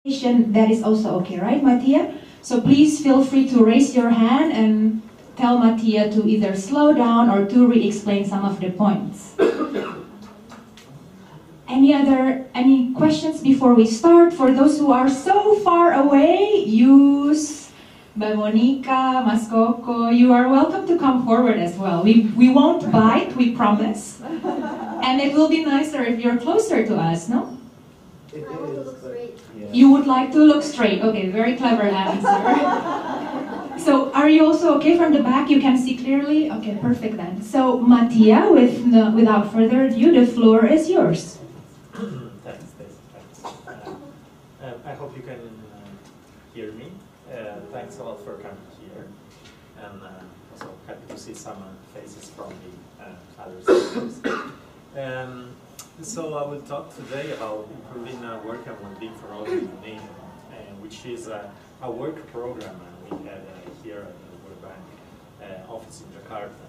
That is also okay, right, Mattia? So please feel free to raise your hand and tell Mattia to either slow down or to re-explain some of the points. Any questions before we start? For those who are so far away, use Mbak Monica, Mas Koko, you are welcome to come forward as well. We won't bite, we promise. And it will be nicer if you're closer to us, no? I want to look straight. Yeah. You would like to look straight. Okay, very clever answer. So, are you also okay from the back? You can see clearly? Okay, perfect then. So, Mattia, without further ado, the floor is yours. Thanks. I hope you can hear me. Thanks a lot for coming here. And also happy to see some faces from the other speakers. So I will talk today about improving work and well-being for all in Indonesia, which is a work program we had here at the World Bank office in Jakarta.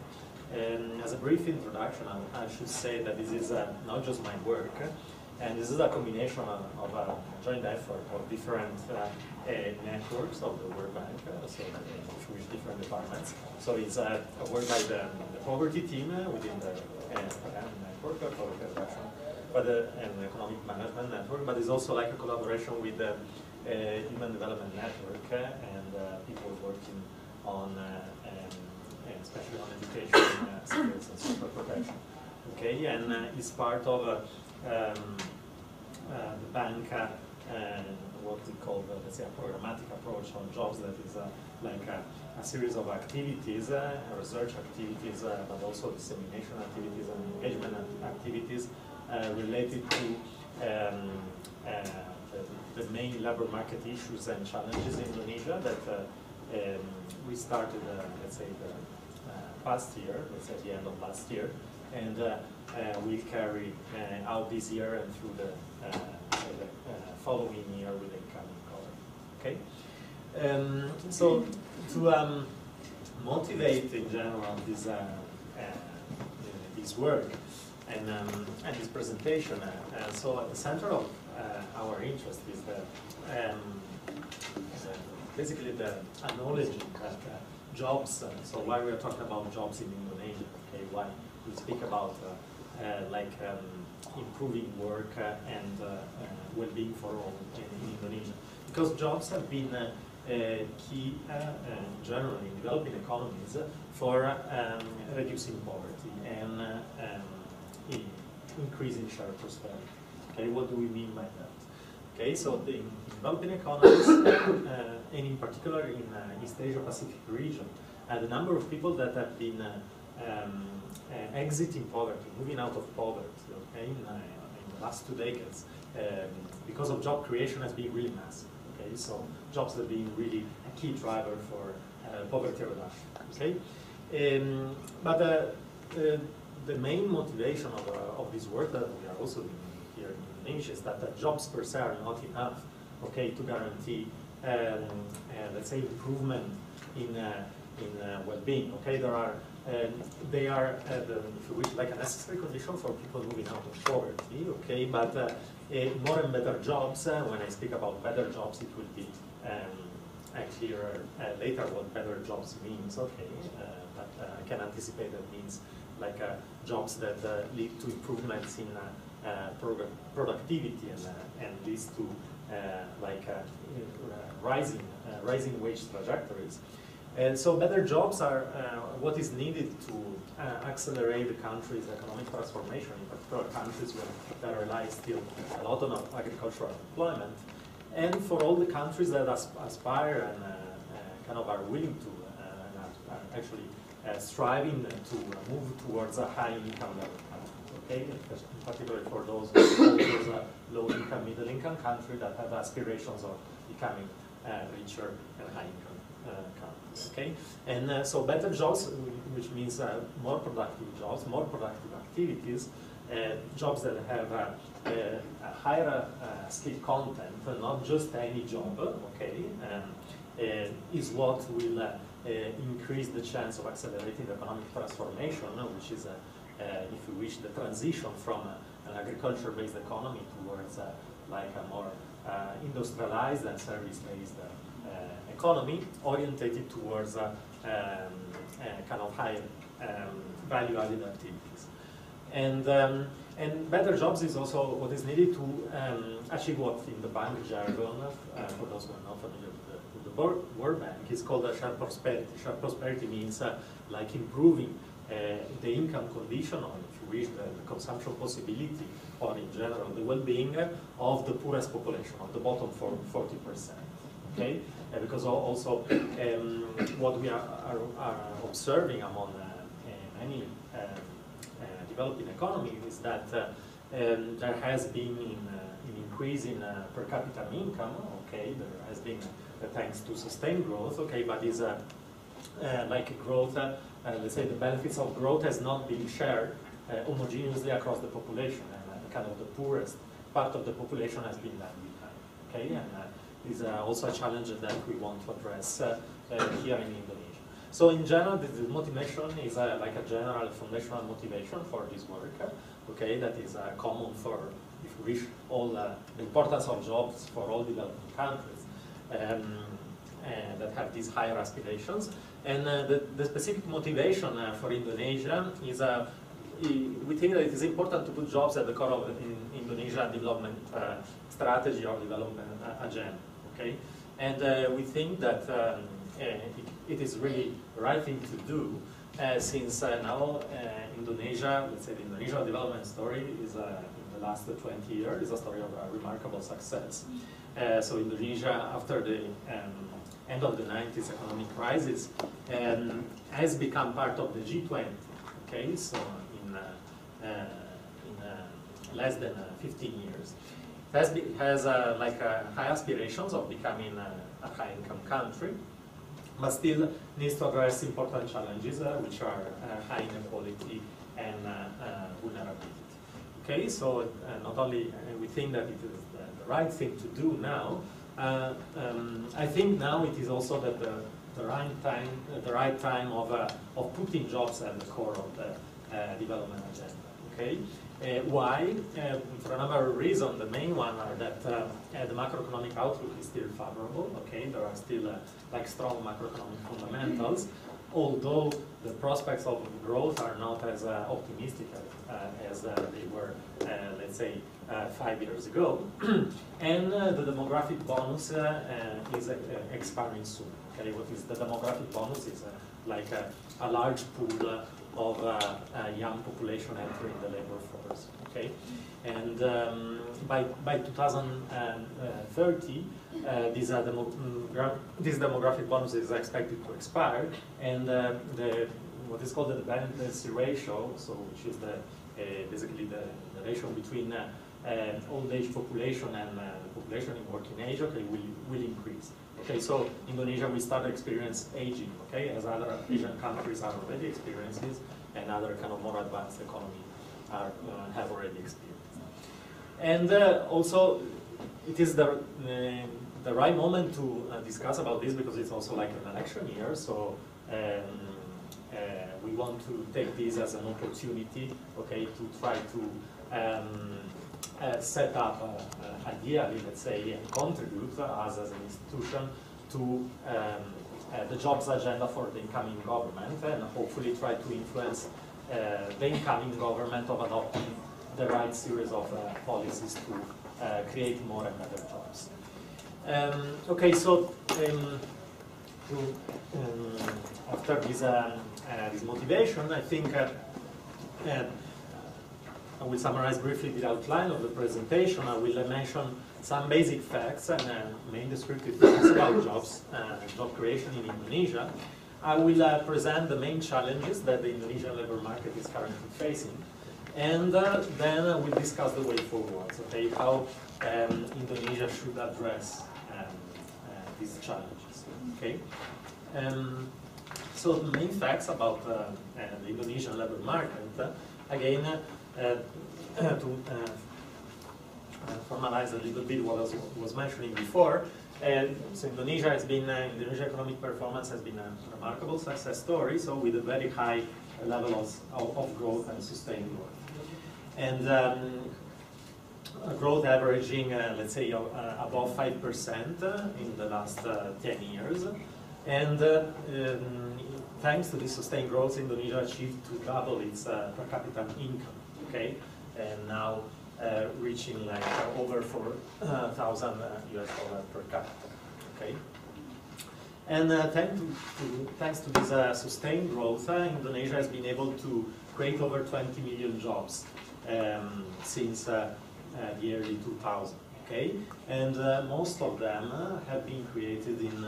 And as a brief introduction, I should say that this is not just my work, and this is a combination of a joint effort of different networks of the World Bank, so with different departments. So it's a work by the poverty team within the network of poverty reduction, but an economic management network, but it's also like a collaboration with the human development network and people working on, especially on education skills and social protection. Okay, and it's part of the bank, what we call, let's say, a programmatic approach on jobs that is like a series of activities, research activities, but also dissemination activities and engagement activities related to the main labor market issues and challenges in Indonesia that we started, let's say, the past year, let's say the end of last year, and we'll carry out this year and through the following year with the incoming color. Okay? So to motivate in general this work and this presentation, so at the center of our interest is basically the acknowledging that jobs. So why we are talking about jobs in Indonesia? Okay, why we speak about improving work and well-being for all in Indonesia? Because jobs have been key, generally, in developing economies for reducing poverty and increasing shared prosperity. Okay, what do we mean by that? Okay, so in developing economies, and in particular in East Asia Pacific region, the number of people that have been exiting poverty, moving out of poverty, okay, in the last 2 decades, because of job creation has been really massive. Okay, so jobs have been really a key driver for poverty reduction. Okay, but the main motivation of this work that we are also doing here in Indonesia is that jobs per se are not enough, okay, to guarantee, let's say, improvement in well-being. Okay, they are, if you wish, like a necessary condition for people moving out of poverty. Okay, but more and better jobs. When I speak about better jobs, it will be clearer later what better jobs means. Okay, but I can anticipate that means like jobs that lead to improvements in productivity and leads to rising wage trajectories. And so better jobs are what is needed to accelerate the country's economic transformation, in particular countries that rely still a lot on agricultural employment, and for all the countries that aspire and kind of are willing to are actually striving to move towards a high income level country. Okay, in particular for those low income, middle income countries that have aspirations of becoming richer and high income countries. Okay, and so better jobs, which means more productive jobs, more productive activities, jobs that have a higher skill content, not just any job. Okay, is what will increase the chance of accelerating the economic transformation, which is, if you wish, the transition from an agriculture-based economy towards like a more industrialized and service-based economy orientated towards kind of high value-added activities. And better jobs is also what is needed to achieve what in the bank jargon, for those who are not familiar with the World Bank, is called a shared prosperity. Shared prosperity means like improving the income condition, or if you wish, the consumption possibility, or in general, the well-being of the poorest population, of the bottom 40%. Okay? Because also what we are observing among many developing economies is that there has been an increase in per capita income. Okay, there has been thanks to sustained growth. Okay, but is like a growth. Let's say the benefits of growth has not been shared homogeneously across the population, and kind of the poorest part of the population has been left behind. Okay, and is also a challenge that we want to address here in Indonesia. So in general, the motivation is like a general foundational motivation for this work, okay, that is common for, if you wish, all the importance of jobs for all developing countries that have these higher aspirations. And the specific motivation for Indonesia is, we think that it is important to put jobs at the core of Indonesia development strategy or development agenda, okay? And we think that it is really the right thing to do, since now Indonesia, let's say the Indonesia development story is in the last 20 years is a story of remarkable success. So Indonesia, after the end of the 90s economic crisis, has become part of the G20. Okay, so in less than 15 years, it has like high aspirations of becoming a high-income country, but still needs to address important challenges, which are high inequality and vulnerability. Okay, so not only we think that it is the right thing to do now, I think now it is also that the right time of putting jobs at the core of the development agenda. Okay, why? For a number of reasons. The main one are that the macroeconomic outlook is still favorable. Okay, there are still like strong macroeconomic fundamentals, although the prospects of growth are not as optimistic as they were, let's say, 5 years ago. And the demographic bonus is expiring soon. Okay, what is the demographic bonus? Is like a large pool of a young population entering the labor force. Okay, and by 2030, this demographic bonus is expected to expire, and what is called the dependency ratio, so which is basically the ratio between old age population and population in working age, okay, will increase. Okay, so Indonesia will start to experience aging, okay, as other Asian countries are already experiencing, and other kind of more advanced economies have already experienced. And also, it is the right moment to discuss about this, because it's also like an election year, so we want to take this as an opportunity, okay, to try to set up, ideally, let's say, and contribute as an institution to the jobs agenda for the incoming government, and hopefully try to influence the incoming government of adopting the right series of policies to create more and better jobs. Okay, so after this motivation, I think I will summarize briefly the outline of the presentation. I will mention some basic facts and main descriptive facts about jobs, job creation in Indonesia. I will present the main challenges that the Indonesian labor market is currently facing, and then I will discuss the way forward, okay, how Indonesia should address these challenges. Okay. So the main facts about the Indonesian labor market, again, to formalize a little bit what I was mentioning before. So Indonesia Indonesia economic performance has been a remarkable success story, so with a very high level of growth and sustained growth. And growth averaging, let's say, above 5% in the last 10 years. And thanks to this sustained growth, Indonesia achieved to double its per capita income, okay? And now reaching like over 4,000 US dollars per capita, okay? And thanks to this sustained growth, Indonesia has been able to create over 20 million jobs since the early 2000s, okay? And most of them have been created in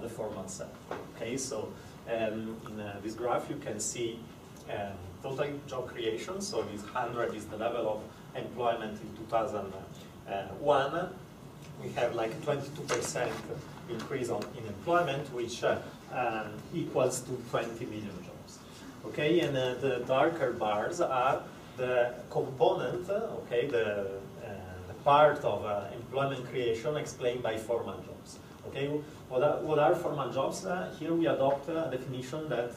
the formal sector, okay? So in this graph you can see total job creation. So this 100 is the level of employment in 2001. We have like a 22% increase in employment, which equals to 20 million jobs. Okay, and the darker bars are the component, okay, the part of employment creation explained by formal jobs. Okay, what are formal jobs? Here we adopt a definition that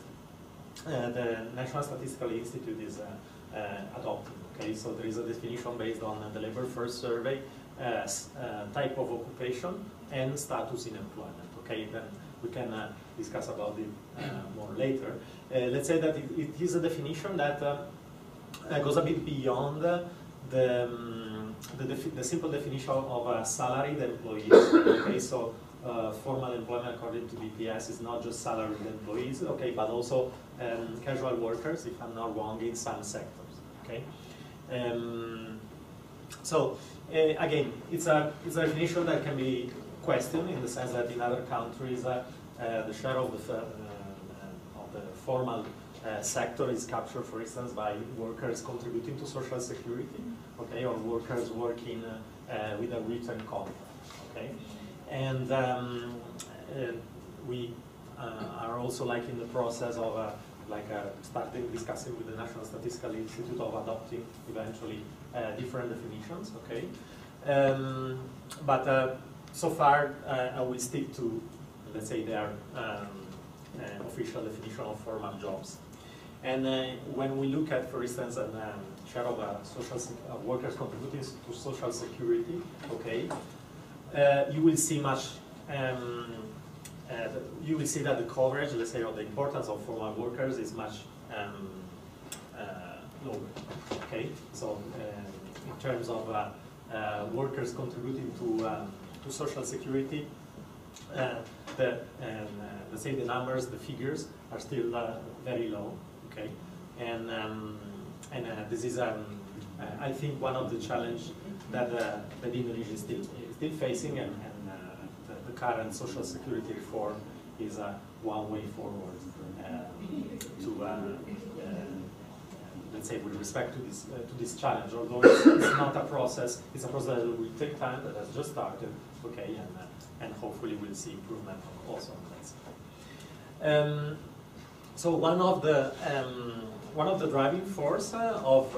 the National Statistical Institute is adopting. Okay, so there is a definition based on the Labor Force Survey, type of occupation and status in employment. Okay, then we can discuss about it more later. Let's say that it is a definition that goes a bit beyond the simple definition of salaried employees. Okay, so formal employment according to BPS is not just salaried employees, okay, but also casual workers, if I'm not wrong, in some sectors. Okay, so again, it's a definition that can be questioned in the sense that in other countries the share of the formal sector is captured, for instance, by workers contributing to social security, okay, or workers working with a written contract, okay, and we are also like in the process of starting discussing with the National Statistical Institute of adopting eventually different definitions, okay, but so far I will stick to, let's say, their official definition of formal jobs. And when we look at, for instance, a share of workers contributing to social security, okay, you will see much. You will see that the coverage, let's say, of the importance of formal workers is much lower. Okay, so in terms of workers contributing to social security, let's say the numbers, the figures are still very low. Okay, and this is I think one of the challenges that Indonesia is still facing, and the current social security reform is one way forward to let's say, with respect to this challenge. Although it's not a process, it's a process that will take time, that has just started. Okay, and hopefully we'll see improvement also on that side. So one of the driving force of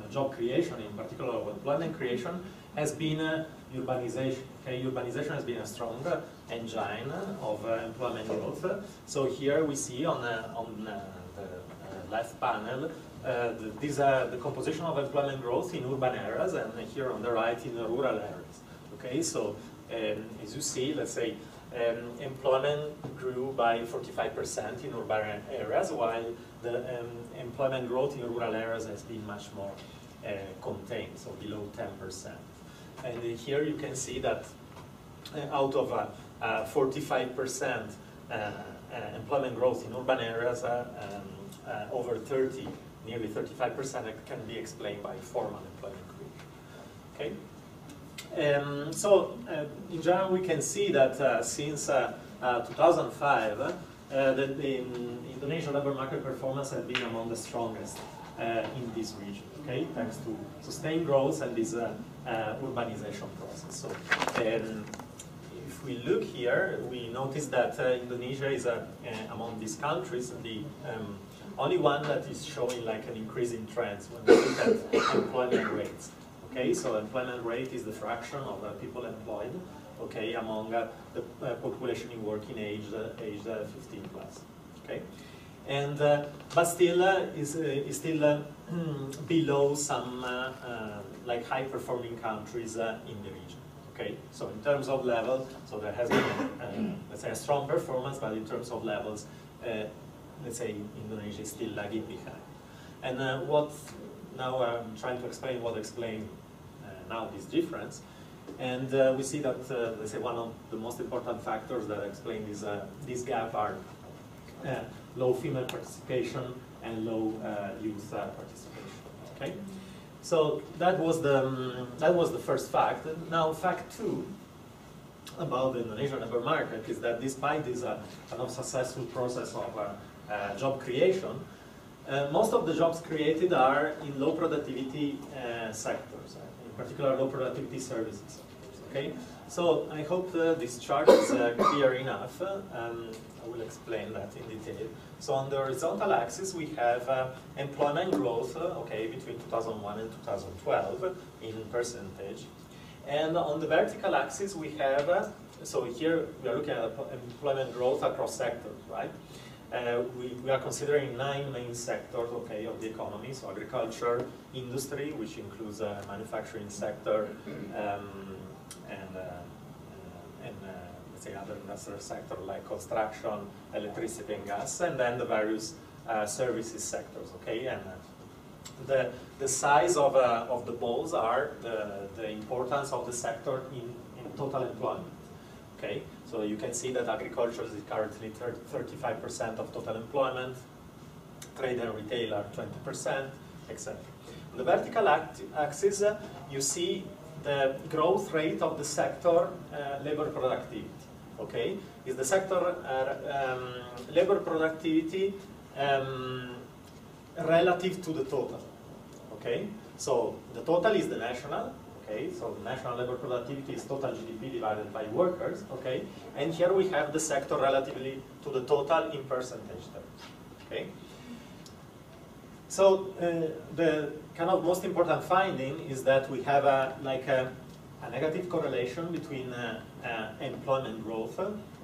job creation, in particular of employment creation, has been urbanization. Okay, urbanization has been a strong engine of employment growth. So here we see on the left panel the composition of employment growth in urban areas, and here on the right in the rural areas. Okay, so as you see, let's say employment grew by 45% in urban areas, while the employment growth in rural areas has been much more contained, so below 10%. And here you can see that out of 45% employment growth in urban areas, over 30, nearly 35% can be explained by formal employment creation. Okay. So in general, we can see that since 2005, the Indonesian labor market performance has been among the strongest in this region. Okay, thanks to sustained growth and this urbanization process. So, if we look here, we notice that Indonesia is among these countries the only one that is showing like an increasing trend when we look at employment rates. Okay, so employment rate is the fraction of people employed, okay, among the population in working age, aged 15 plus. Okay, and but still is still below some like high-performing countries in the region. Okay, so in terms of level, so there has been let's say a strong performance, but in terms of levels, let's say Indonesia is still lagging behind. And what now I'm trying to explain what explain now this difference, and we see that let's say one of the most important factors that explain this gap are low female participation and low youth participation. Okay, so that was the first fact. Now, fact two about the Indonesian labor market is that despite this kind of successful process of job creation, most of the jobs created are in low productivity sectors, in particular low productivity services sectors. Okay, so I hope this chart is clear enough. I will explain that in detail. So on the horizontal axis we have employment growth, okay, between 2001 and 2012 in percentage, and on the vertical axis we have so here we are looking at employment growth across sectors, right? We are considering 9 main sectors, okay, of the economy. So agriculture, industry, which includes manufacturing sector, and let's say other industrial sectors like construction, electricity and gas, and then the various services sectors, okay. And the size of the balls are the importance of the sector in total employment. Okay, so you can see that agriculture is currently 35% of total employment, trade and retail are 20%, etc. On the vertical axis, you see the growth rate of the sector labor productivity. Okay, is the sector labor productivity relative to the total. Okay, so the total is the national. Okay, so the national labor productivity is total GDP divided by workers, okay? And here we have the sector relatively to the total in percentage terms, okay? So the kind of most important finding is that we have a negative correlation between employment growth,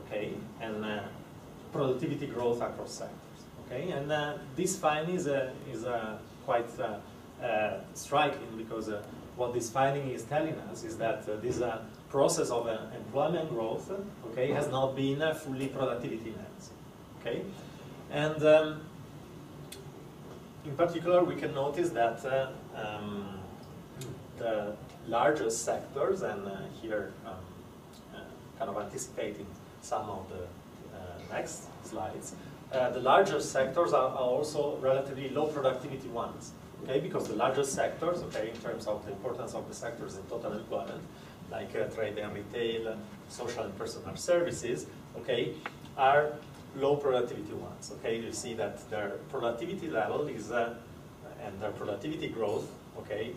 okay, and productivity growth across sectors, okay? And this finding is quite striking because what this finding is telling us is that this process of employment growth, okay, has not been fully productivity enhancing, okay? And in particular, we can notice that the largest sectors, and here kind of anticipating some of the next slides, the largest sectors are also relatively low productivity ones. Okay, because the largest sectors, okay, in terms of the importance of the sectors in total employment, like trade and retail, social and personal services, okay, are low productivity ones. Okay, you see that their productivity level is, and their productivity growth, okay,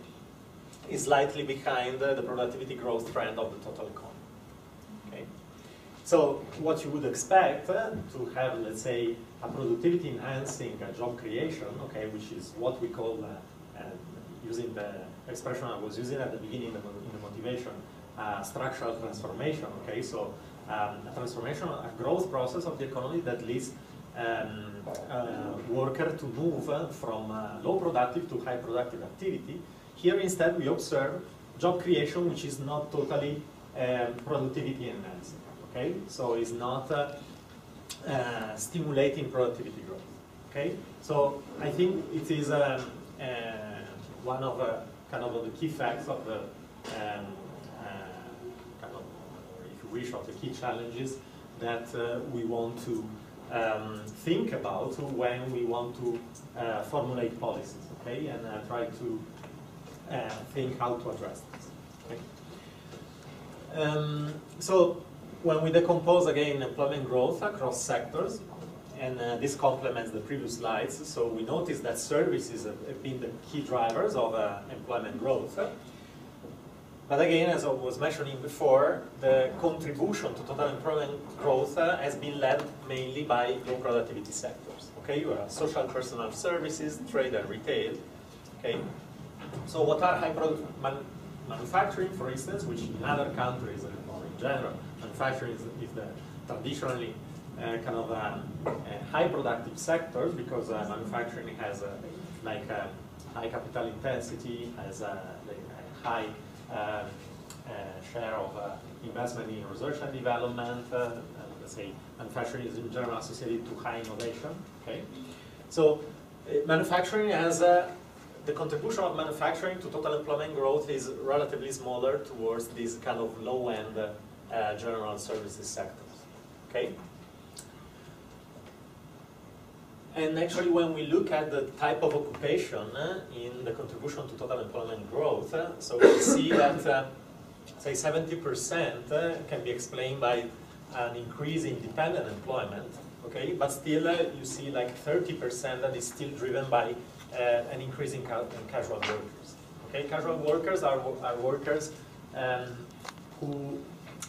is slightly behind the productivity growth trend of the total economy. Okay, so what you would expect to have, let's say, a productivity enhancing job creation, okay, which is what we call, using the expression I was using at the beginning in the motivation, structural transformation, okay, so a transformation, a growth process of the economy that leads worker to move from low productive to high productive activity. Here instead we observe job creation which is not totally productivity enhancing, okay, so it's not stimulating productivity growth. Okay, so I think it is one of kind of the key facts of the kind of, if you wish, of the key challenges that we want to think about when we want to formulate policies. Okay, and try to think how to address this. Okay? So when we decompose again employment growth across sectors, and this complements the previous slides, so we notice that services have been the key drivers of employment growth. But again, as I was mentioning before, the contribution to total employment growth has been led mainly by low productivity sectors. Okay, you have social and personal services, trade and retail. Okay, so what are high product manufacturing, for instance, which in other countries or in general, manufacturing is the traditionally kind of high productive sectors, because manufacturing has high capital intensity, has a high share of investment in research and development. Let's say manufacturing is in general associated to high innovation. Okay, so manufacturing has the contribution of manufacturing to total employment growth is relatively smaller towards these kind of low-end general services sectors. Okay. And actually, when we look at the type of occupation in the contribution to total employment growth, so we see that, say, 70% can be explained by an increase in dependent employment, okay? But still, you see like 30% that is still driven by an increase in casual workers, okay? Casual workers are workers who,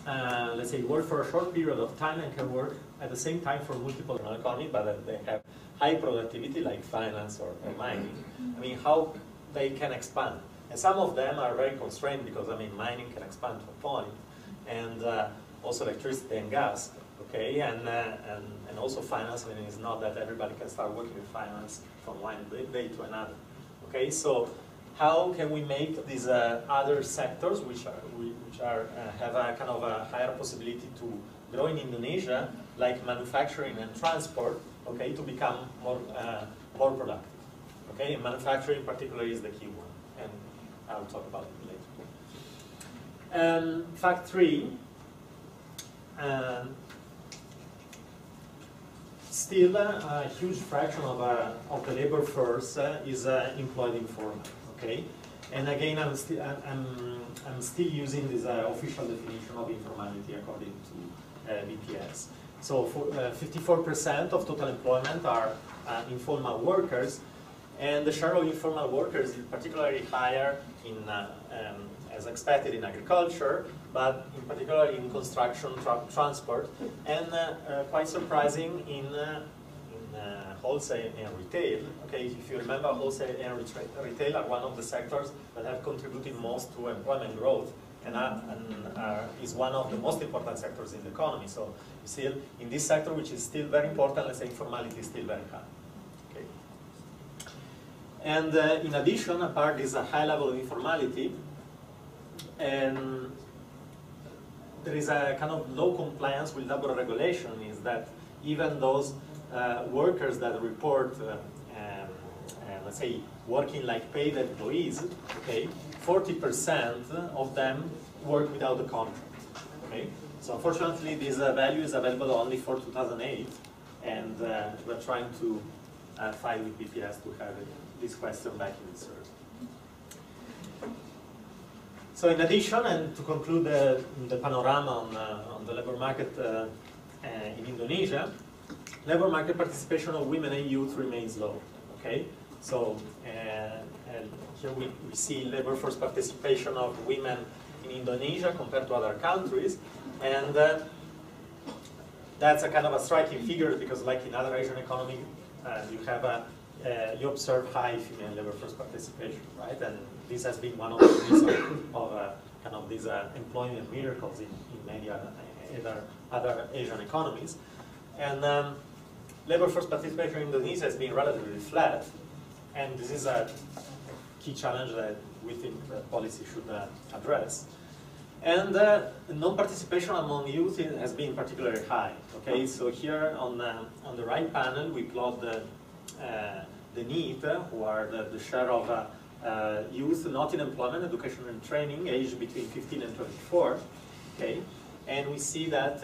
let's say, work for a short period of time and can work at the same time for multiple economies, but they have high productivity like finance or mining. I mean, how they can expand. And some of them are very constrained because, I mean, mining can expand to a point, and also electricity and gas, okay? And also finance, I mean, it's not that everybody can start working with finance from one day to another, okay? So how can we make these other sectors, which have a kind of a higher possibility to grow in Indonesia, like manufacturing and transport, okay, to become more productive, okay? And manufacturing, in particular, is the key one, and I'll talk about it later. Fact 3. Still, a huge fraction of the labor force is employed informal. Okay, and again, I'm still using this official definition of informality according to BPS. So, 54% of total employment are informal workers, and the share of informal workers is particularly higher in, as expected, in agriculture, but in particular in construction, transport, and quite surprising in wholesale and retail. Okay, if you remember, wholesale and retail are one of the sectors that have contributed most to employment growth, and is one of the most important sectors in the economy. So, you see, in this sector, which is still very important, let's say informality is still very high. Okay. And in addition, apart this high level of informality, and there is a kind of low compliance with labor regulation, is that even those workers that report, let's say, working like paid employees, okay, 40% of them work without a contract, okay? So unfortunately, this value is available only for 2008, and we're trying to fight with BPS to have this question back in the survey. So in addition, and to conclude the panorama on the labor market in Indonesia, labor market participation of women and youth remains low, okay? So and here we see labor force participation of women in Indonesia compared to other countries, and that's a kind of a striking figure because, like in other Asian economies, you observe high female labor force participation, right? And this has been one of the reasons of kind of these employment miracles in many other Asian economies. And labor force participation in Indonesia has been relatively flat, and this is a key challenge that we think that policy should address. And non-participation among youth has been particularly high. Okay, so here on the right panel we plot the NEET, who are the share of youth not in employment, education and training, aged between 15 and 24. Okay, and we see that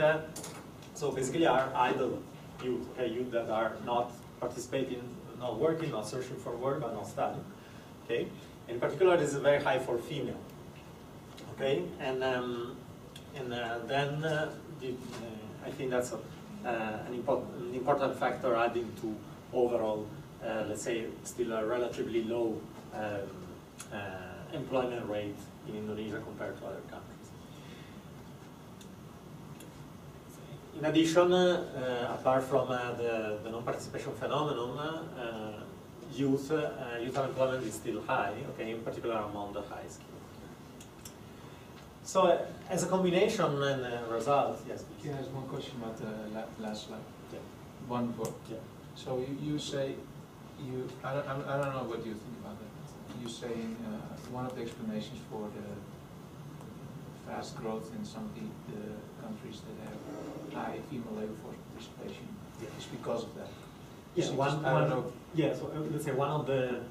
so basically are idle youth, okay, youth that are not participating, not working, not searching for work, but not studying. Okay, in particular, this is very high for female. Okay, and then I think that's an important factor adding to overall, let's say, still a relatively low employment rate in Indonesia compared to other countries. In addition, apart from the non-participation phenomenon, youth unemployment is still high, okay, in particular among the high skilled. So as a combination and result, yes. Can I ask one question about the last slide? Yeah. One book. Yeah. So you say I don't know what you think about that. You say one of the explanations for the fast growth in some of the countries that have high female labor force participation is because of that. Yeah, so yeah. So let's say one of the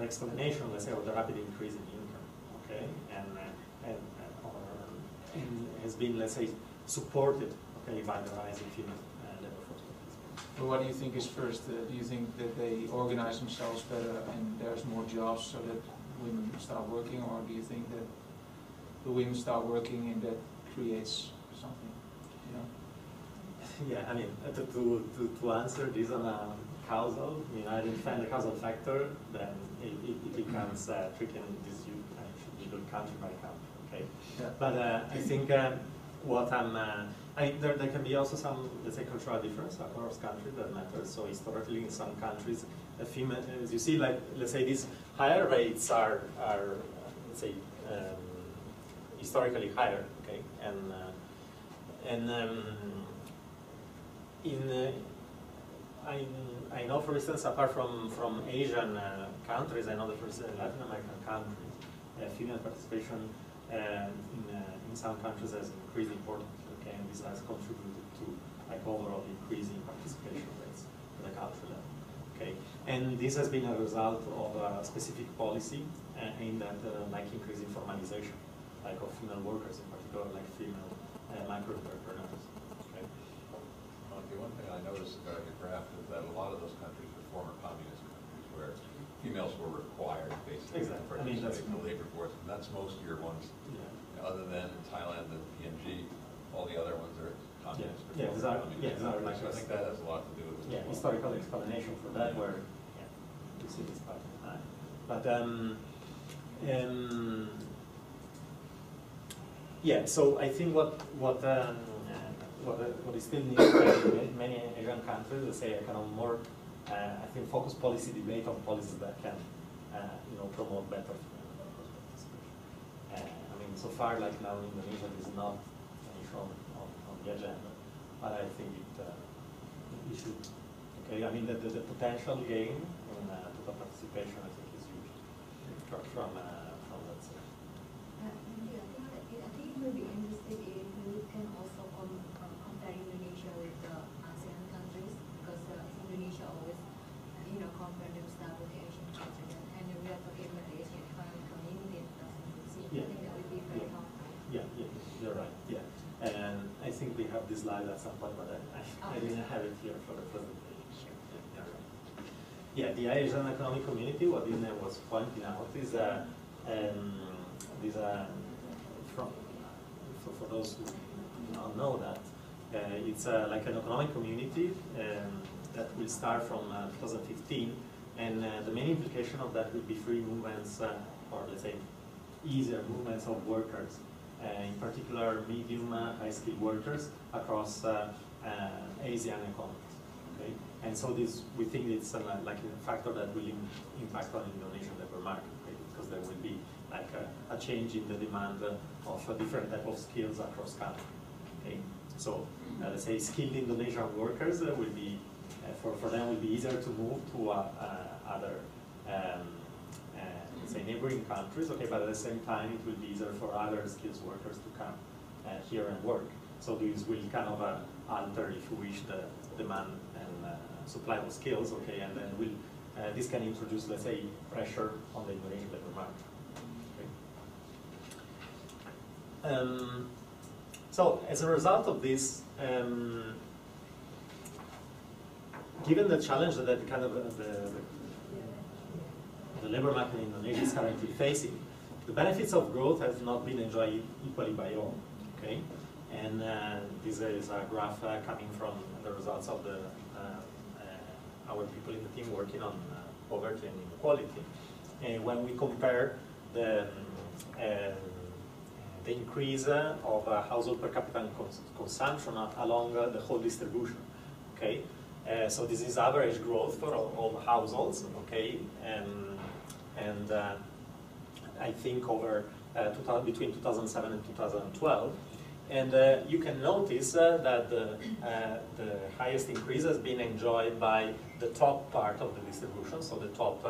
explanation, let's say, of the rapid increase in income, okay, and has been, let's say, supported, okay, by the rise in female labor force participation. But what do you think is first? Do you think that they organize themselves better and there's more jobs so that women start working, or do you think that the women start working and that creates something? You know? Yeah, I mean, to answer this on a causal, I mean, identifying the causal factor, then it becomes tricky, and this you look country by country, okay? Yeah. But I think what there can be also some, let's say, cultural difference across countries that matters. So historically, in some countries, a female, as you see, like, let's say, these higher rates are let's say, historically higher, okay? I know, for instance, apart from Asian countries, I know that, for instance, in Latin American countries, female participation in some countries has increased importance, okay, and this has contributed to like overall increasing participation rates at the country level, okay, and this has been a result of a specific policy aimed at like increasing formalization, like of female workers, in particular, like female micro entrepreneurs. One thing I noticed about your graph is that a lot of those countries are former communist countries where females were required basically to participate in the labor force, and that's most of your ones. Yeah. Other than Thailand and PNG, all the other ones are communist. Yeah, like so I think that has a lot to do with it. Yeah, historical explanation for that, where you see this part. But yeah, so I think what is still needed in many Asian countries, let's say, a kind of more, I think, focused policy debate on policies that can, promote better participation. I mean, so far, like now in Indonesia, this is not an issue on the agenda, but I think it should. Okay, I mean, the potential gain in total participation, I think, is huge from that side. I think it would be interesting if we can also compare Indonesia with the ASEAN countries, because Indonesia always, compare themselves with the Asian countries, and we are talking about the Asian economic community. I think that would be very helpful. Yeah, you're right. Yeah, and I think we have this slide at some point, but I didn't have it here for the presentation. Yeah, the Asian economic community, what Ine was pointing out is for those who don't know that, it's like an economic community that will start from 2015, and the main implication of that will be free movements, or let's say easier movements of workers, in particular medium, high-skilled workers across Asian economies. Okay? And so we think it's like a factor that will impact on Indonesian labor market, right? Because there will be like a change in the demand of a different type of skills across country. Okay? So let's say skilled Indonesian workers will be, for them will be easier to move to other let's say neighboring countries, okay, but at the same time it will be easier for other skilled workers to come here and work. So this will kind of alter, if you wish, the demand and supply of skills, okay, and then this can introduce, let's say, pressure on the Indonesian labor market. Okay. So as a result of this, given the challenge that kind of the labor market in Indonesia is currently facing, the benefits of growth have not been enjoyed equally by all. Okay, and this is a graph coming from the results of our people in the team working on poverty and inequality. And when we compare the increase of household per capita consumption along the whole distribution, okay. So this is average growth for all households, okay, and I think over between 2007 and 2012. And you can notice that the highest increase has been enjoyed by the top part of the distribution, so the top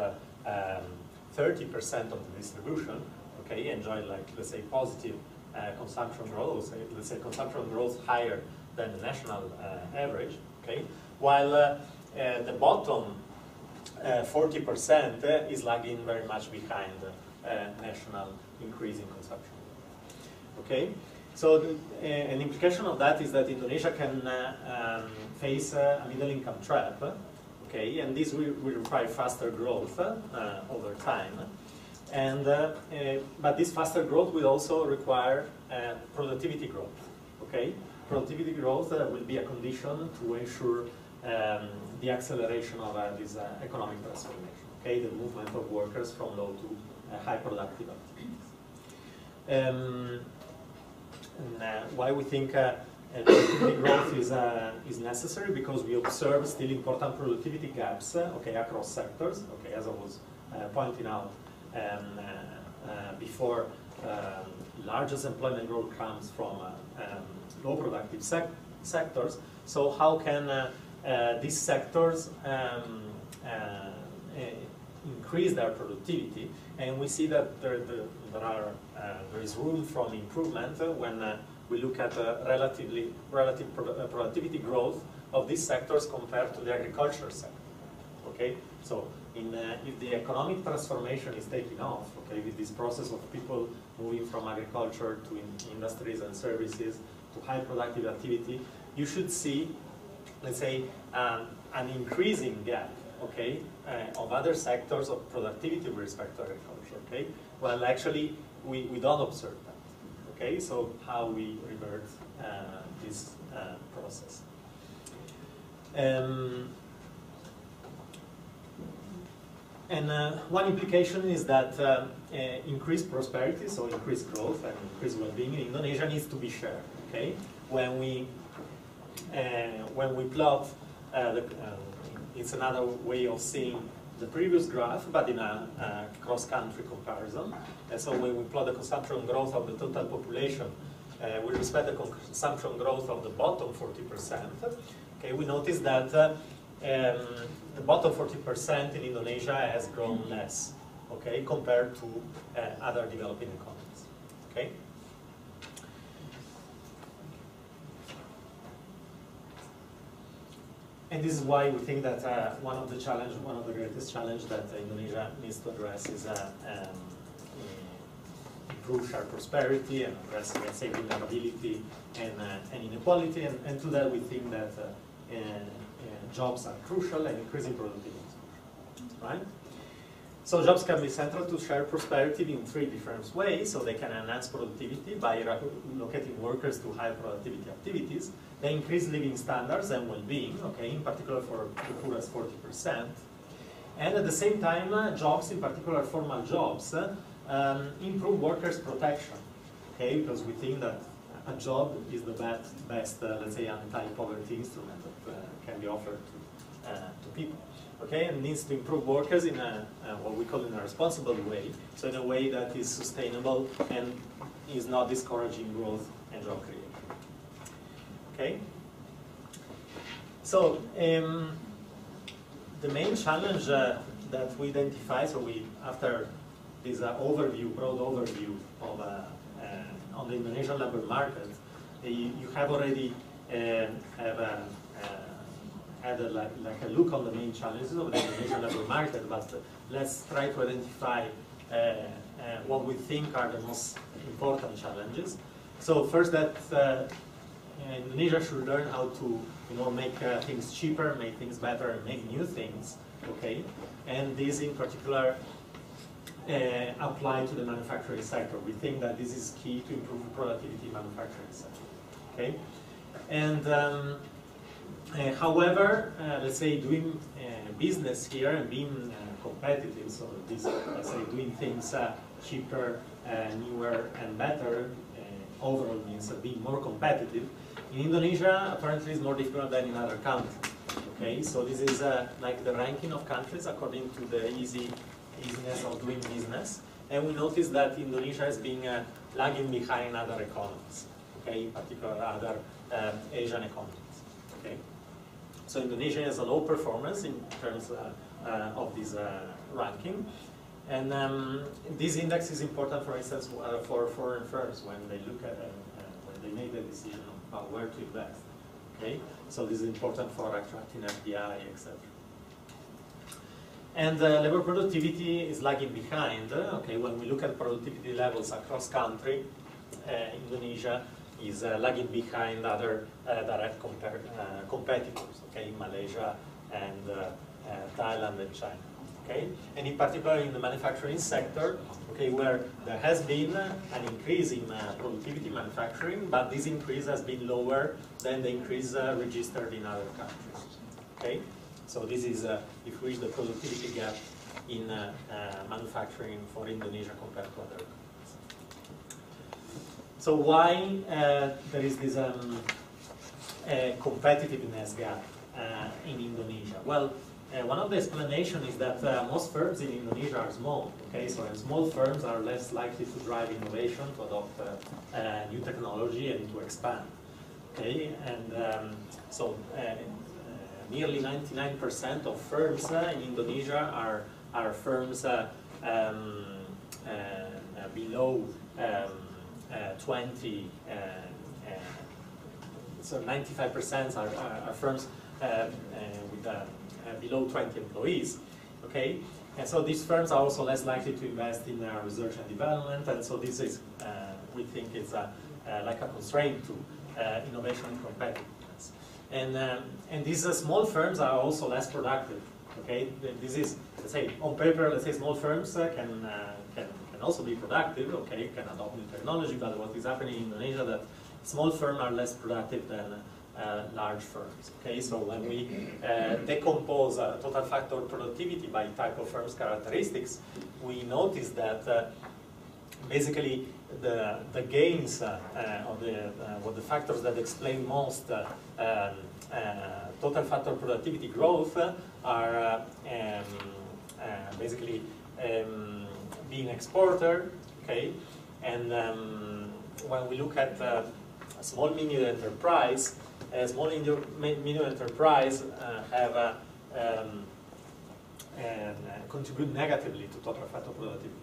30% of the distribution, okay, enjoyed, like, let's say, positive consumption growth, let's say consumption growth higher than the national average, okay, while the bottom 40% is lagging very much behind national increase in consumption. Okay, so an implication of that is that Indonesia can face a middle-income trap. Okay, and this will require faster growth over time, and but this faster growth will also require productivity growth. Okay, productivity growth will be a condition to ensure the acceleration of this economic transformation. Okay, the movement of workers from low to high productive activities. Why we think productivity growth is necessary? Because we observe still important productivity gaps, okay, across sectors. Okay, as I was pointing out before, largest employment growth comes from low productive sectors. So how can these sectors increase their productivity? And we see that there is room for improvement when we look at relative productivity growth of these sectors compared to the agriculture sector. Okay, so if the economic transformation is taking off, okay, with this process of people moving from agriculture to industries and services to high productive activity, you should see, let's say, an increasing gap, okay, of other sectors of productivity with respect to agriculture. Okay, well, actually, we don't observe that. Okay, so how we revert this process? One implication is that increased prosperity, so increased growth and increased well-being in Indonesia needs to be shared. Okay, when we plot, it's another way of seeing the previous graph, but in a cross-country comparison. And so when we plot the consumption growth of the total population with respect to the consumption growth of the bottom 40%, okay, we notice that the bottom 40% in Indonesia has grown less, okay, compared to other developing economies. Okay. And this is why we think that one of the greatest challenges that Indonesia needs to address is improve shared prosperity and address, let's say, vulnerability and inequality. And to that, we think that jobs are crucial and increasing productivity is crucial, right? So jobs can be central to shared prosperity in three different ways. So they can enhance productivity by relocating workers to high productivity activities. They increase living standards and well-being, okay, in particular for the poorest 40%. And at the same time, jobs, in particular formal jobs, improve workers' protection, okay, because we think that a job is the best let's say, anti-poverty instrument that can be offered to people. Okay, and needs to improve workers in what we call in a responsible way, so in a way that is sustainable and is not discouraging growth and job creation. Okay, so the main challenge that we identify, so after this broad overview of on the Indonesian labor market, you have already had a look on the main challenges of the Indonesian labor market, but let's try to identify what we think are the most important challenges. So first, that Indonesia should learn how to, make things cheaper, make things better, and make new things. Okay, and this in particular apply to the manufacturing sector. We think that this is key to improve productivity in manufacturing sector. Okay, and however, let's say doing business here and being competitive, so this, let's say, doing things cheaper, newer, and better overall means being more competitive. In Indonesia, apparently, is more difficult than in other countries. Okay, so this is like the ranking of countries according to the easiness of doing business. and we notice that Indonesia has been lagging behind other economies, okay, in particular other Asian economies. Okay, so Indonesia has a low performance in terms of this ranking, and this index is important, for instance, for foreign firms when they look at when they make the decision about where to invest. Okay, so this is important for attracting FDI, etc. And labor productivity is lagging behind. Okay, when we look at productivity levels across country, Indonesia is lagging behind other direct competitors. Okay, Malaysia and Thailand and China. Okay, and in particular in the manufacturing sector, okay, where there has been an increase in productivity manufacturing, but this increase has been lower than the increase registered in other countries. Okay, so this is, if we reach the productivity gap in manufacturing for Indonesia compared to other countries. So why there is this competitiveness gap in Indonesia? Well, one of the explanations is that most firms in Indonesia are small. Okay, so small firms are less likely to drive innovation, to adopt new technology, and to expand. Okay, and so nearly 99% of firms in Indonesia are firms below 20. So 95% are firms with below 20 employees, okay? And so these firms are also less likely to invest in research and development, and so this is, we think, is like a constraint to innovation and competitiveness. And these small firms are also less productive, okay? This is, let's say, on paper, let's say small firms can also be productive, okay? Can adopt new technology, but what is happening in Indonesia that small firms are less productive than large firms. Okay, so when we decompose total factor productivity by type of firm's characteristics, we notice that basically the gains or the factors that explain most total factor productivity growth are basically being exporter. Okay, and when we look at small medium enterprise. Small medium enterprise have contribute negatively to total factor productivity.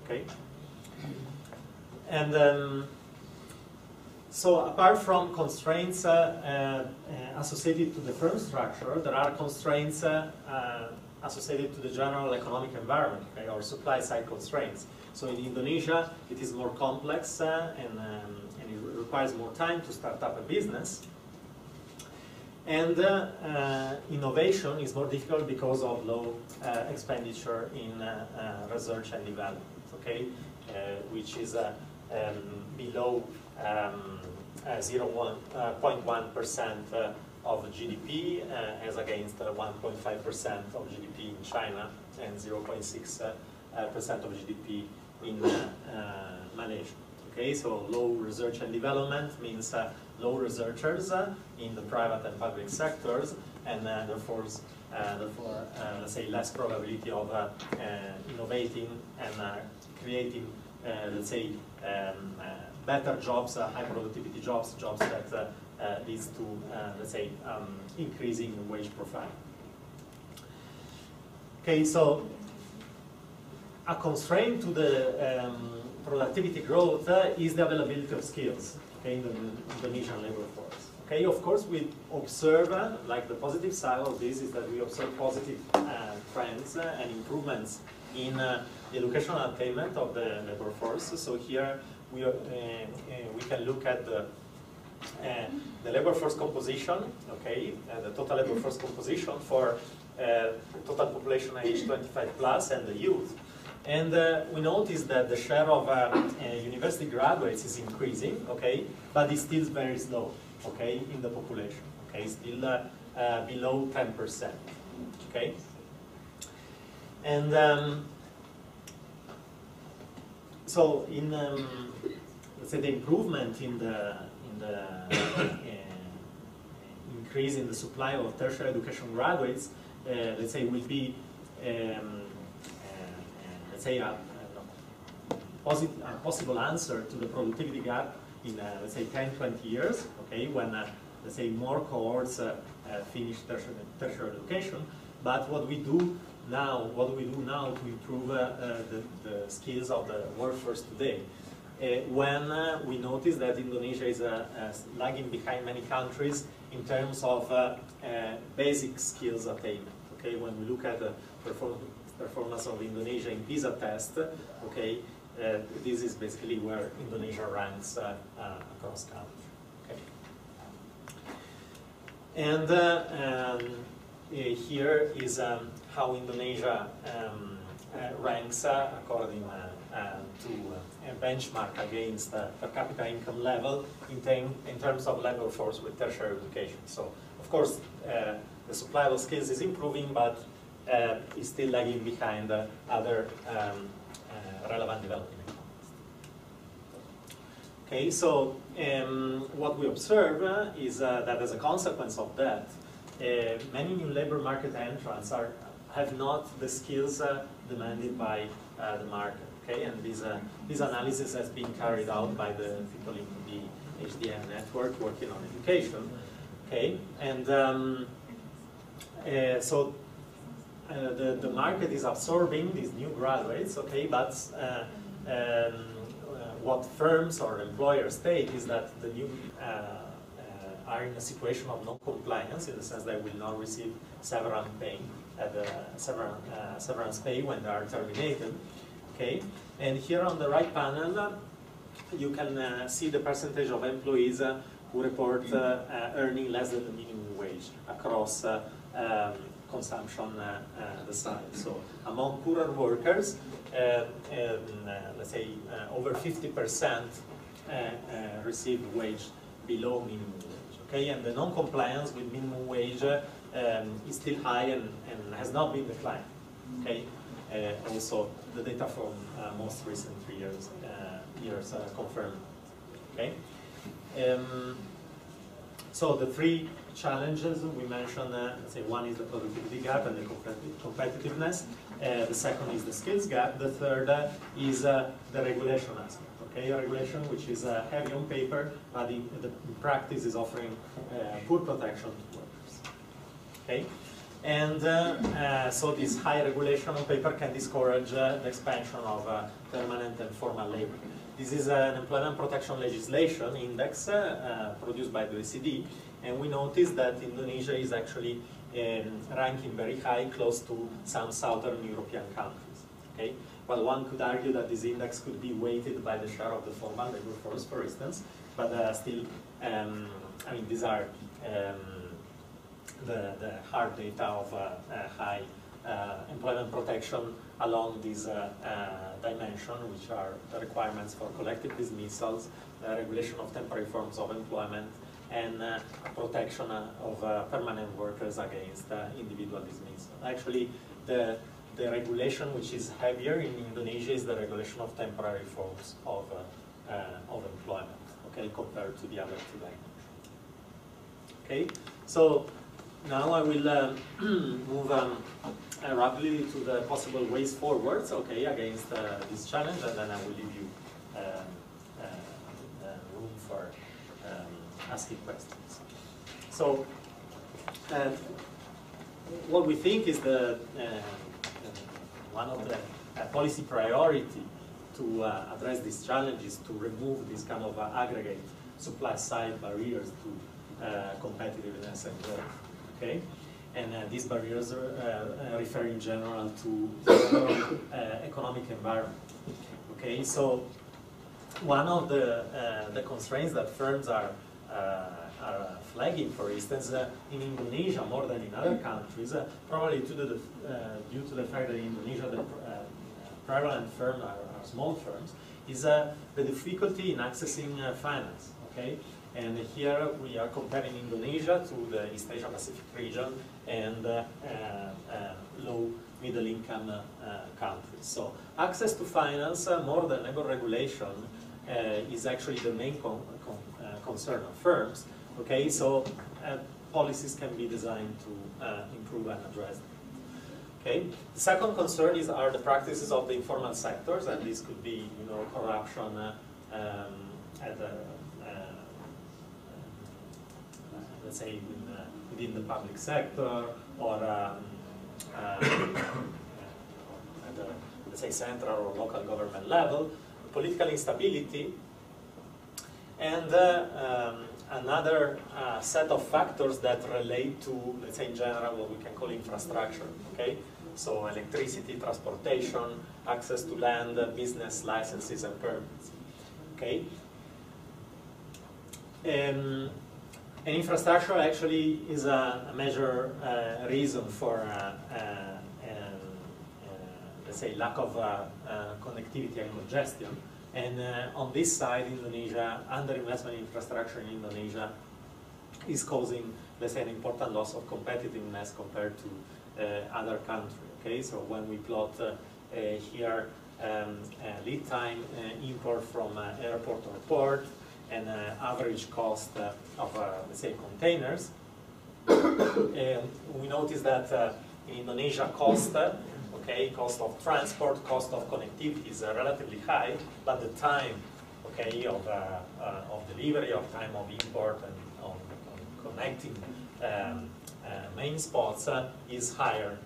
Okay, and so apart from constraints associated to the firm structure, there are constraints associated to the general economic environment, okay, or supply side constraints. So in Indonesia, it is more complex and it requires more time to start up a business. And innovation is more difficult because of low expenditure in research and development, okay, which is below 0.1% of GDP as against 1.5% of GDP in China and 0.6% of GDP in Malaysia. Okay, so low research and development means low researchers in the private and public sectors, and therefore, let's say, less probability of innovating and creating, let's say, better jobs, high productivity jobs, jobs that leads to, let's say, increasing wage profile. Okay, so a constraint to the productivity growth is the availability of skills, okay, in the Indonesian labor force. Okay, of course, we observe, like the positive side of this is that we observe positive trends and improvements in the educational attainment of the labor force. So here we can look at the labor force composition, okay, the total labor force composition for total population age 25 plus and the youth. And we notice that the share of university graduates is increasing, okay, but it's still very slow, okay, in the population, okay, still below 10%, okay. And so in let's say the improvement in the increase in the supply of tertiary education graduates, let's say, will be let's say possible answer to the productivity gap in, let's say, 10, 20 years, okay, when, let's say, more cohorts finish tertiary education. But what we do now to improve the skills of the workforce today, when we notice that Indonesia is lagging behind many countries in terms of basic skills attainment. Okay, when we look at the performance of Indonesia in PISA test, okay, this is basically where Indonesia ranks across country. Okay, and here is how Indonesia ranks according to a benchmark against the per capita income level in terms of labor force with tertiary education. So, of course, the supply of skills is improving, but is still lagging behind other relevant developing economies. Okay, so what we observe is that as a consequence of that, many new labor market entrants have not the skills demanded by the market. Okay, and this analysis has been carried out by the people in the HDM network working on education. Okay, and so the market is absorbing these new graduates. Okay, but what firms or employers state is that the new are in a situation of non-compliance, in the sense they will not receive severance pay when they are terminated. Okay, and here on the right panel, you can see the percentage of employees who report earning less than the minimum wage across consumption side. So among poorer workers, let's say over 50% receive wage below minimum wage. Okay, and the non-compliance with minimum wage is still high and has not been declining. Okay, also the data from most recent 3 years confirm. Okay, so the three challenges we mentioned, let's say one is the productivity gap and the competitiveness. The second is the skills gap. The third is the regulation aspect. Okay, a regulation which is heavy on paper, but in practice is offering poor protection to workers. Okay, and so this high regulation on paper can discourage the expansion of permanent and formal labor. This is an employment protection legislation index produced by the OECD, and we notice that Indonesia is actually ranking very high, close to some southern European countries. Okay, well, one could argue that this index could be weighted by the share of the formal labor force, for instance, but still, I mean, these are the hard data of high employment protection along this dimension, which are the requirements for collective dismissals, the regulation of temporary forms of employment, and protection of permanent workers against individual dismissal. Actually, the regulation which is heavier in Indonesia is the regulation of temporary forms of employment, okay, compared to the other two dimensions. Okay, so now I will move rapidly to the possible ways forwards, okay, against this challenge, and then I will leave you room for asking questions. So, what we think is the one of the policy priority to address this challenge is to remove this kind of aggregate supply side barriers to competitiveness and growth. Okay, and these barriers refer in general to the economic environment. Okay, so one of the constraints that firms are flagging, for instance, in Indonesia more than in other countries, probably due to the fact that in Indonesia the prevalent firms are small firms, is the difficulty in accessing finance. Okay, and here we are comparing Indonesia to the East Asia Pacific region and low middle income countries. So access to finance, more than labor regulation, is actually the main concern of firms. Okay, so policies can be designed to improve and address them. Okay. The second concern are the practices of the informal sectors, and this could be, corruption at the, let's say, within the public sector, or at the, let's say, central or local government level, political instability, and another set of factors that relate to, let's say, in general, what we can call infrastructure. Okay, so electricity, transportation, access to land, business licenses, and permits. Okay. And infrastructure actually is a major reason for, let's say, lack of connectivity and congestion. And on this side, Indonesia, underinvestment in infrastructure in Indonesia is causing, let's say, an important loss of competitiveness compared to other countries. Okay, so when we plot here lead time import from airport or port, and average cost of, let's say, containers, we notice that in Indonesia cost of transport, cost of connectivity is relatively high, but the time, of delivery, of time of import, and on connecting main spots is higher,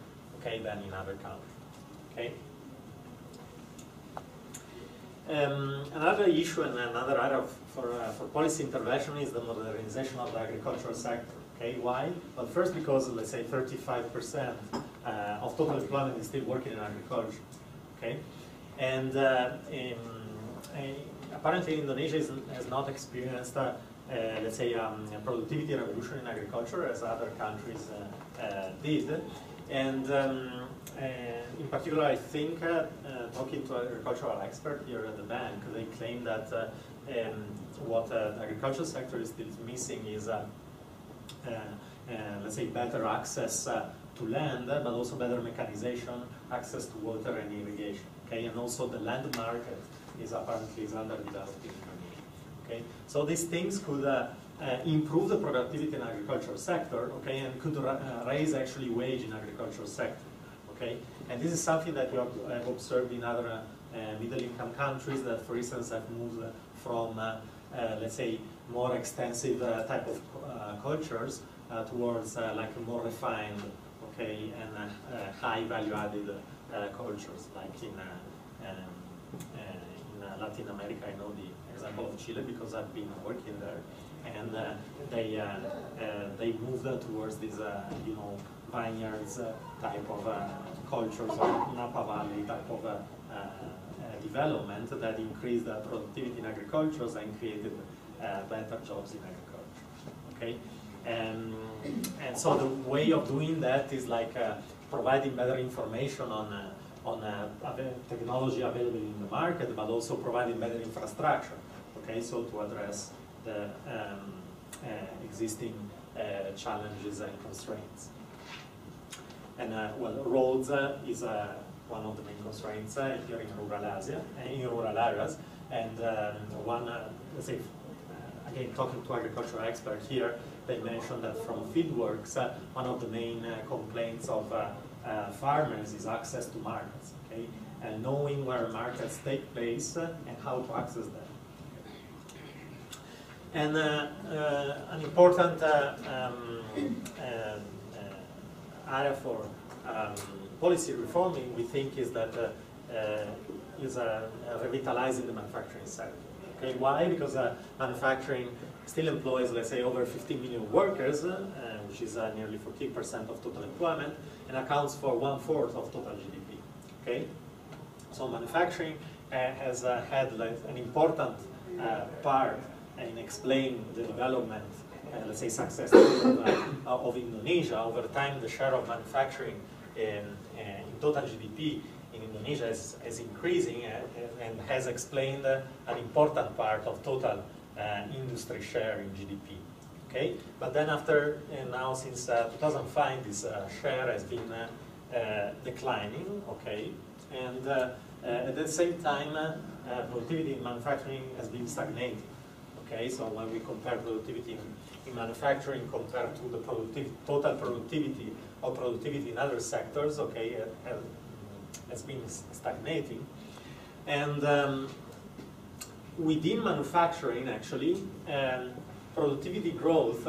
than in other countries. Another issue and another area for policy intervention is the modernization of the agricultural sector. Okay, why? Well, first because, let's say, 35% of total employment is still working in agriculture. Okay, and apparently Indonesia has not experienced, let's say, a productivity revolution in agriculture as other countries did. And in particular, I think, talking to agricultural experts here at the bank, they claim that what the agricultural sector is still missing is, let's say, better access to land, but also better mechanization, access to water and irrigation. Okay, and also the land market is apparently underdeveloped in Indonesia. Okay, so these things could improve the productivity in agricultural sector, and could raise actually wage in agricultural sector, and this is something that we have observed in other middle-income countries that, for instance, have moved from, let's say, more extensive type of cultures towards like more refined, and high value-added cultures, like in Latin America. I know the example of Chile because I've been working there. And they moved towards these, vineyards type of cultures, or Napa Valley type of development that increased the productivity in agriculture and created better jobs in agriculture. And so the way of doing that is like providing better information on technology available in the market, but also providing better infrastructure. So to address the existing challenges and constraints. And well, roads is one of the main constraints here in rural areas. And one, let's say, again, talking to agricultural experts here, they mentioned that from fieldworks, one of the main complaints of farmers is access to markets, and knowing where markets take place and how to access them. And an important area for policy reforming, we think, is that revitalizing the manufacturing sector. Why? Because manufacturing still employs, let's say, over 15 million workers, which is nearly 14% of total employment, and accounts for 1/4 of total GDP. So manufacturing has had an important part in explaining the development, let's say, success of Indonesia. Over time, the share of manufacturing in total GDP in Indonesia is increasing and has explained an important part of total industry share in GDP. But then after, now since 2005, this share has been declining, and at the same time, productivity in manufacturing has been stagnating. Okay, so when we compare productivity in manufacturing compared to the total productivity or productivity in other sectors, okay, has been stagnating. And within manufacturing, actually, productivity growth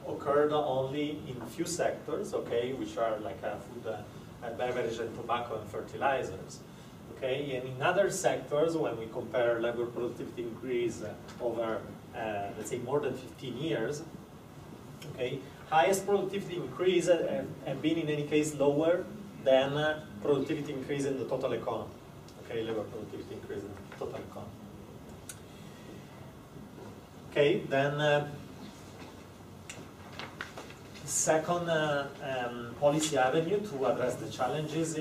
occurred only in few sectors, okay, which are like food, beverage, and tobacco and fertilizers. Okay, and in other sectors, when we compare labor productivity increase over, let's say, more than 15 years, okay, highest productivity increase have been in any case lower than productivity increase in the total economy. Okay, labor productivity increase in the total economy. Okay, then second policy avenue to address the challenges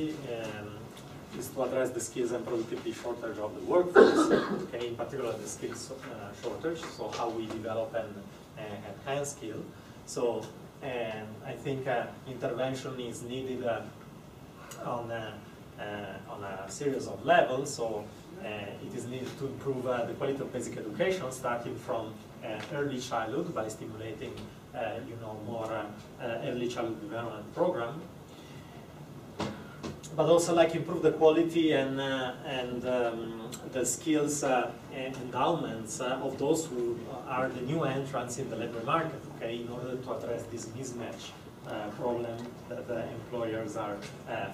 is to address the skills and productivity shortage of the workforce, okay, in particular the skills shortage, so how we develop and enhance skill. So I think intervention is needed on a series of levels. So it is needed to improve the quality of basic education, starting from early childhood by stimulating more early childhood development program. But also like improve the quality and the skills endowments of those who are the new entrants in the labor market, okay, in order to address this mismatch problem that employers are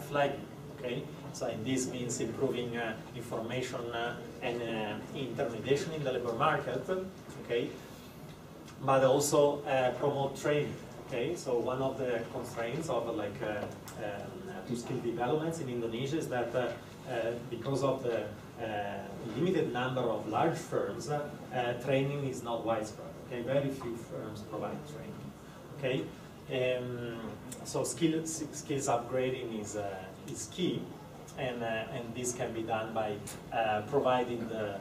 flagging, okay. So and this means improving information and intermediation in the labor market, okay, but also promote training, okay. So one of the constraints of to skill developments in Indonesia is that because of the limited number of large firms, training is not widespread. Okay, very few firms provide training. Okay, so skills upgrading is key, and this can be done by providing the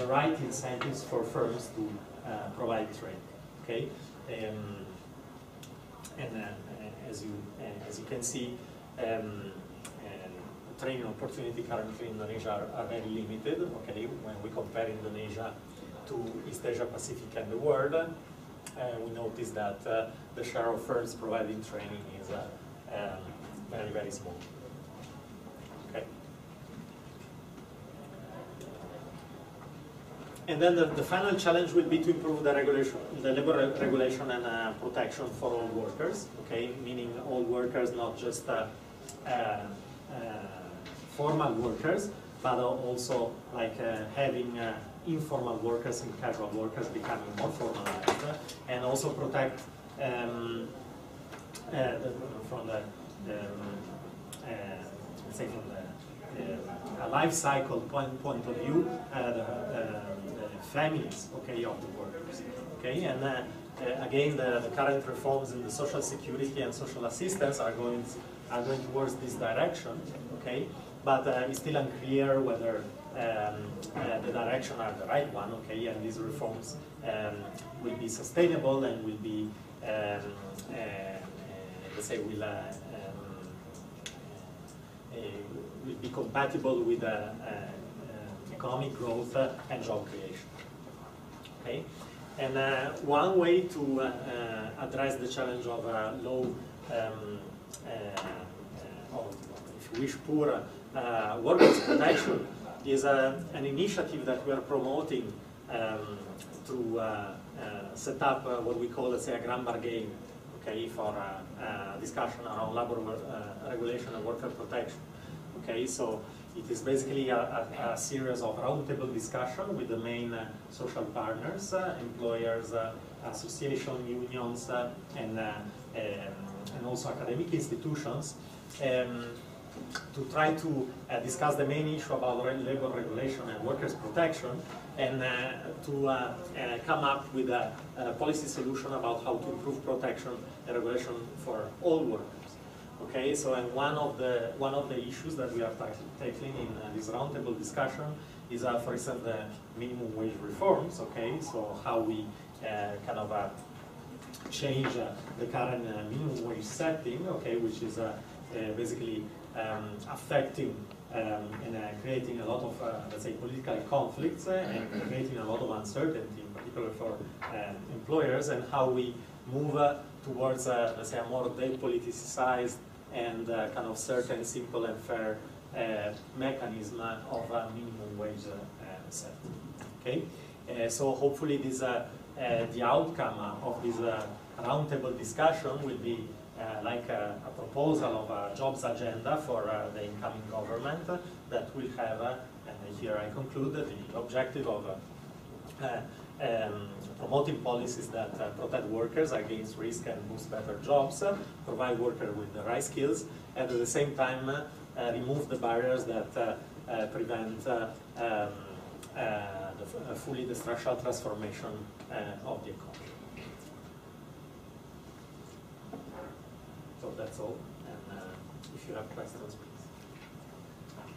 right incentives for firms to provide training. Okay, as you can see. Training opportunity currently in Indonesia are very limited, okay, when we compare Indonesia to East Asia Pacific and the world. We notice that the share of firms providing training is very, very small. Okay. And then the final challenge will be to improve the regulation, the labor regulation and protection for all workers, okay, meaning all workers, not just formal workers, but also like having informal workers and casual workers becoming more formalized, and also protect from the let's say from the life cycle point of view, the families, okay, of the workers, okay, and again the current reforms in the social security and social assistance are going towards this direction, okay, but it's still unclear whether the direction are the right one, okay, and these reforms will be sustainable and will be, let's say, will be compatible with economic growth and job creation, okay. And one way to address the challenge of low, if you wish, poor workers' protection is an initiative that we are promoting to set up what we call, let's say, a grand bargain, okay, for discussion around labor regulation and worker protection. Okay, so it is basically a series of roundtable discussion with the main social partners, employers, association, unions, and also academic institutions, to try to discuss the main issue about labor regulation and workers' protection, and to come up with a policy solution about how to improve protection and regulation for all workers. Okay, so and one of the issues that we are tackling in this roundtable discussion is, for instance, the minimum wage reforms. Okay, so how we kind of change the current minimum wage setting. Okay, which is basically affecting creating a lot of, let's say, political conflicts and creating a lot of uncertainty, in particular for employers, and how we move towards, let's say, a more depoliticized and kind of certain, simple and fair mechanism of a minimum wage set. Okay, so hopefully this the outcome of this roundtable discussion will be like a proposal of a jobs agenda for the incoming government that will have, and here I conclude, the objective of promoting policies that protect workers against risk and boost better jobs, provide workers with the right skills, and at the same time remove the barriers that prevent fully the structural transformation of the economy. So that's all, and if you have questions, please.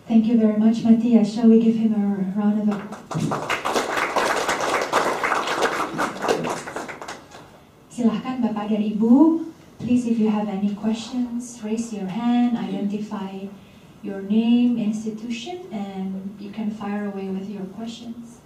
Thank you very much, Mattia. Shall we give him a round of applause? Silahkan Bapak dan Ibu. Please, if you have any questions, raise your hand, identify your name, institution, and you can fire away with your questions.